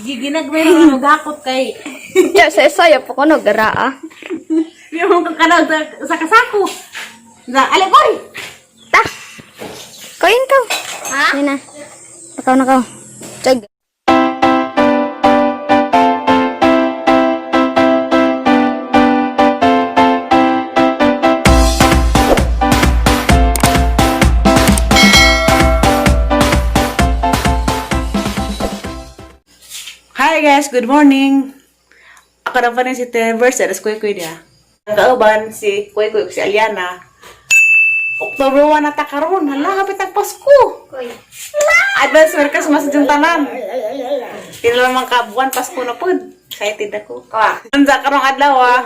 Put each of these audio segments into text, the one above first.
Giginag meron magakot kay. Ya, saya po ko no, gara ah. Yung kakanaw sa kasako. Sa alikoy. Ta! Kain ka. Ha? Yan na. Nakaw. Chag. Hi guys, good morning. Ako na pa rin si Teverse, eres Kuy niya. Nagkauban si Kuy si Aliana. October 1 na takaroon. Hala, kapit ang Pasko. Advance Merkas masadyong tanan. Tila lang kabuan, Pasko na po. Excited ako. Anza karong adlaw ah.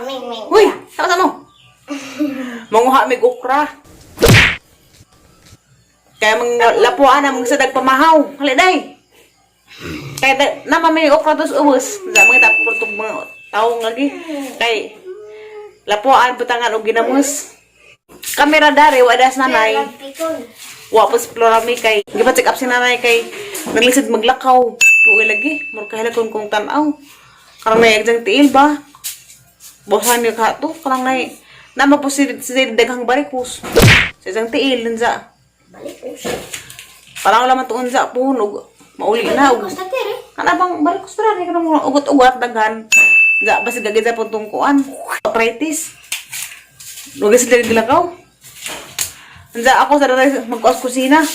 Uy, sama mo. Manguha mig okra. Kaya mga lapuan na mga sadag pamahaw. Haliday. Kaya nama may okra dos ubos. Sa mga tapurtog mga taong lagi. Kay lapuan butangan og ginamos. Kamera dari wadas nanay. Wa pos plorami kay gipa check up si nanay kay naglisod maglakaw. Tuoy lagi mur kahilakon kong tan-aw. Karang nay exam tiil ba? Bosan ni ka to karang nay nama po si daghang barikus. Sa exam tiil sa. Barikus. Parang laman tuon sa punog. Mauli na og. Kana bang barikus ra ni kanang ugot-ugot daghan. Ga basig gagid sa puntong kuan. Arthritis. Lugi sila gilakaw. Anza ako sa daray magkuas kusina.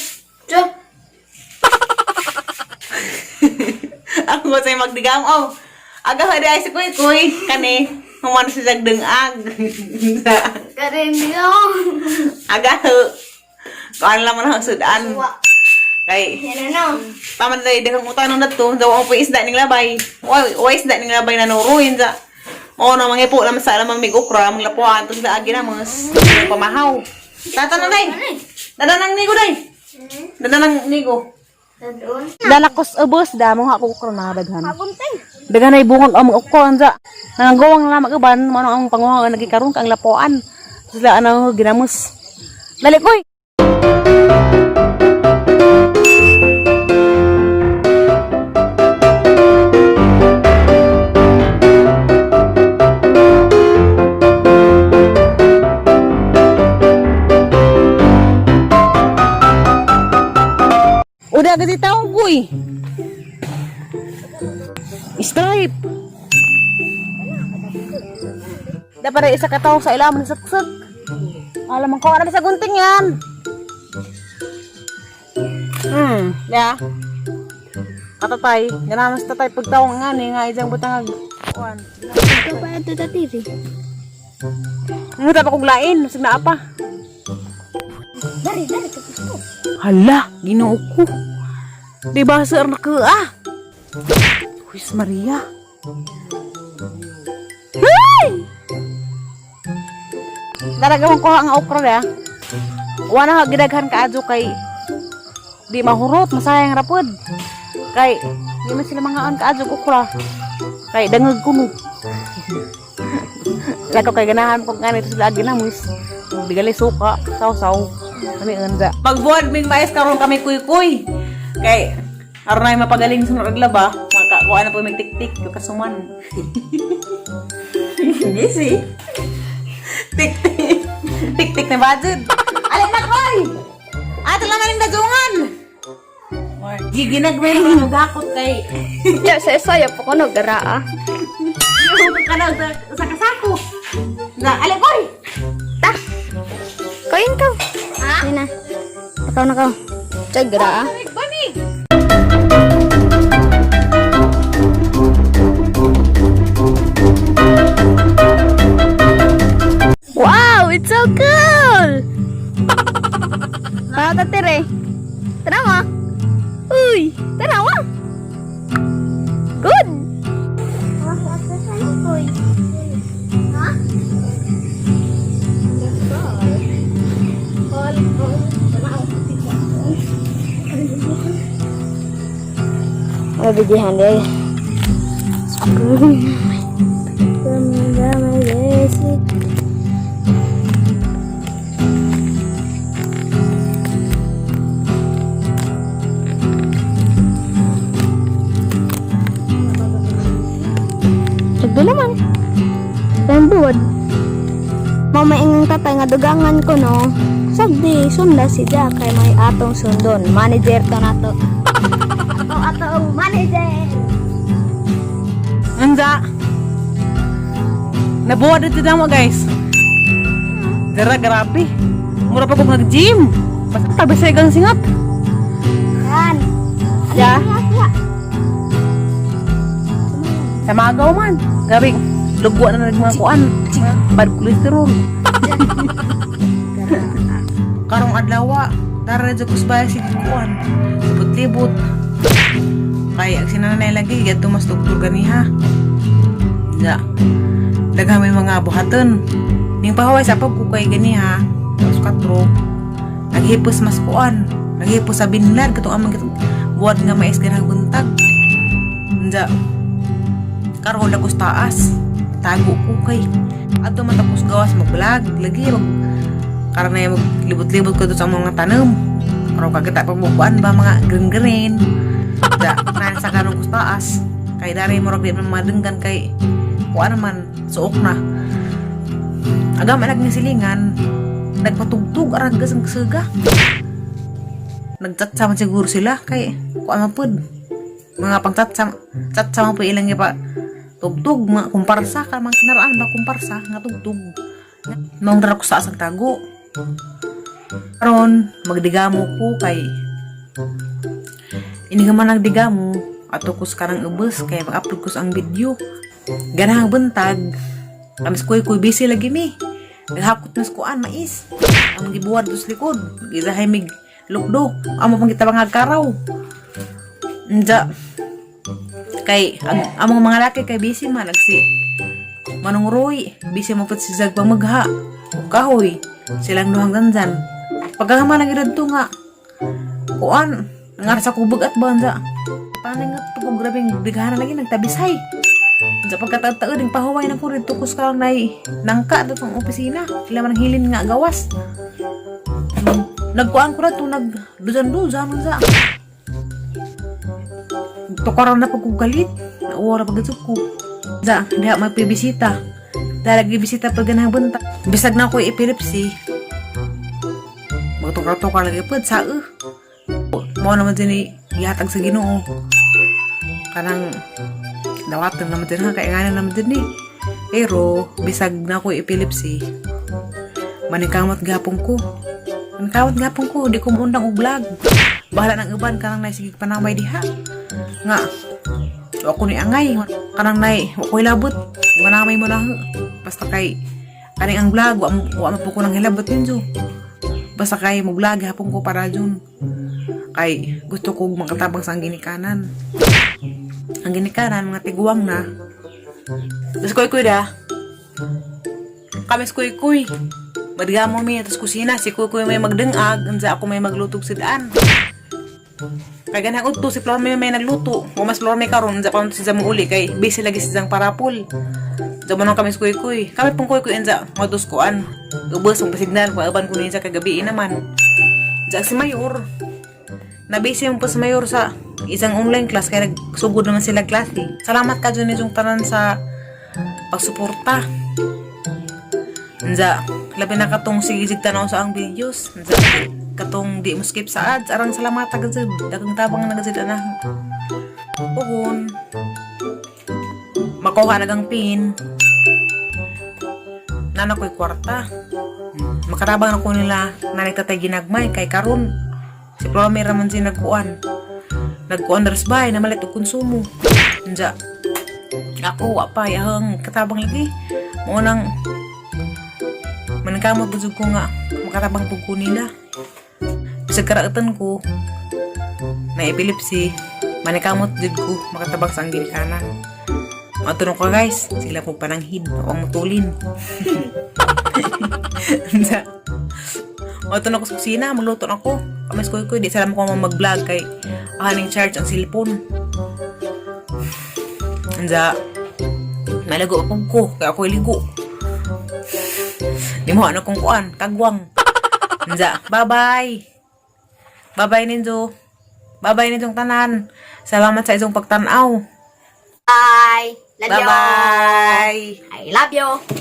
Tiyo. Ako sa magdigam. Oh. Aga ha di ay si Kuy kani human si dagdengag. Karin yo. Aga ho. Kuan laman ang sudan. Kay Yan na. paman day daghang utang nung dato daw ang isda ning labay. Oy isda ning labay na nuruin sa. Oo na mga ipo naman sa alamang mig okra, mga lapuan, ito sa agi na mga pamahaw. Tata na day! Dadanang nigo day! Dadanang nigo. Dalakos ubos, damong ako okra na daghan. Daghan na ibungon ang okra, anza. Nangagawang na mag-uban, ano ang panguha nagikaroon kang lapuan. Sila ano, ginamos. Dali koy! Udah kasi taong Kuy. Stripe. Dapat isa ka taong sa ilaman ng saksak. Alam ko, ano sa gunting yan? Ya. Katatay. Ganaman sa tatay pagtaong nga ni nga isang butangag. Kuan. Ito pa ito tatiri. Ano dapat kong lain? Masig na apa? Dari kapusto. Hala, ginoo ko. Di ba sir na ka ah? Huwis Maria. Hey! Daragawang ko ang okra ya. Wana ka gidaghan ka adyo kay di mahurot, masayang rapod. Kay di man sila mga on ka adyo okra. Kay dangag kuno. Lako kay ganahan pag ganito sila ginamus. Bigali suka, saw-saw. Kami anda. Pagbuad ming mais karon kami kuy-kuy. Kay aron na mapagaling sa naglaba, makakuha na po may tik-tik yung kasuman. Easy. Tik-tik. Tik-tik na budget. Alin na koy. Ato lang maning dagungan. Giginag meron magakot kay. Ya, saya po ko no, gara ah. Yung kakanaw sa kasako. Na alikoy. Ta! Kain ka. Ha? Yan na. Nakaw. Chag, gara ah. Bani. Wow, it's so cool! Tara tatire. Tara mo. Uy, tara mo. Good! Mabigihan deh. Di naman. Tembod. Mamaingang tatay nga dugangan ko no. Sagdi, sunda si Jack kay may atong sundon. Manager to na to. Atong manager. Anda. Nabuhat dito na mo guys. Grabe. Mura pa kong nag-gym. Basta tabisay kang singat. Yan. Ya. Sa magaw man. Gabi. Lugwa na mga kuan. Bad cholesterol. Karong adlaw. Tara na dyan kusbaya si kuan. Libot-libot. Kaya ang sinanay lagi. Gato mas doktor ganiha. Ya. Daghang may mga buhaton. Ning pahaway sa pagkukay ganiha. Tapos 4. Naghipos mas kuan. Naghipos sa binlad. Katong amang katong buwad nga mais ganang buntag. Nja. Karon na taas. Tago ko kay. Ato matapos gawas mag-vlog. Lagi karon na maglibot-libot ko doon sa mga tanom. Karon kagata pagbukuan ba mga green-green. Nja. Nasa karon ko taas. Kay dari mo rin madenggan kay kuan naman suok na. Agam anak ni silingan. Nagpatugtog aragas ang kasaga. Nagchat sama siguro sila kay kuan mapud. Mga pangchat sama po ilang pa tugtog mga kumparsa ka mga kinaraan ba kumparsa nga tugtog. Nung dara ko sa asang tago. Karon magdigamo ko kay ini ka man nagdigamo ato ko sa kanang ubos kay mag-upload ko sa ang video. Ganahang buntag. Kamis ko'y busy lagi mi. Naghakot nas kuan mais. Ang gibuwad dos likod. Gizahay mig lukdo. Amo pang kita pangagkaraw. Nja. Kay among mga laki kay busy man nagsi. Manong Roy, busy mo pud si Zag pamagha. Ug kahoy, silang duhang dandan. Pagkahama na gid nga. Kuan, ngar sa kubog at banza. Paning pag grabing bighanan lagi nagtabisay. Sa pagkataon ding pahuway na ko rin tukos ka lang na nangka doon ang opisina. Sila man ang hilin nga gawas. Nagkuhaan ko na ito, nagduzan-duzan man sa. Tukaran na pagkugalit. Nauwa na pagkasok ko. Sa, diha may pibisita. Dahil nagbibisita pag ganang bunta. Bisag na ako epilepsy. Magtukar-tukar lagi po. Sa mo naman din ihatag sa Ginoo. Kanang dawatan naman din ha, kaya naman din eh. Pero, bisag na ako epilepsy. Manikamot gapong ko. Di ko maundang og vlog. Bahala ng uban, kanang naisigig panamay diha. Nga, ako ni angay. Kanang nai, ako'y labot. Manamay mo na ha. Basta kay, kaning ang vlog, wa mo po ko nang hilabot ninyo. Basta kay, mag-vlog hapong ko para dyan. Kay, gusto ko makatabang sa ang ginikanan. Ang ginikanan, mga tiguang na. Tapos kuy-kuy da. Kamis kuy-kuy. Madigamo mi, tapos kusina. Si kuy-kuy may magdengag. Ansa ako may maglutog si daan. Kaya ganang uto, si Flor may nagluto. O mas Flor may karon, ansa pa si Zamo uli. Kay busy lagi si Zang parapol. Zamo nang kamis kuy-kuy. Kami pong kuy-kuy, ansa, matos koan. Ubus, ang pasignan, paaban ko niya sa kagabi naman. Ansa si Mayor. Nabisi mo po sa Mayor sa isang online class kaya nagsugod naman sila klase. Salamat ka dyan yung tanan sa pagsuporta. Nza, labi na katong sigig tanaw sa ang videos. Nza, katong di mo skip sa ads. Arang salamat agad. Dagang tabang nagazid na. Puhon. Makuha nagang pin. Nana ko'y kwarta. Makatabang na ko nila na nagtatay ginagmay kay karon. Si Plummy raman si nagkuan resbay na malit o konsumo. Nja, ako wapay ahang katabang lagi. Munang manangkamot busog ko nga makatabang pugko nila. Sa karaatan ko na epilepsy, manangkamot jud ko makatabang sa ang ginikanan. Matunong ko guys, sila po pananghid o ang mutulin. Nja, matunong ko sa kusina, magluto na ako. Kamis ko di salam ko mag-vlog kay aning charge ang cellphone. Anza, malago akong ko, kaya ako'y ligo. Di mo ano kong kuan, kagwang. Anza, bye-bye. Bye-bye ninyo. Bye-bye ninyong tanan. Salamat sa isong pagtanaw. Bye! Love you. Bye-bye. I love you.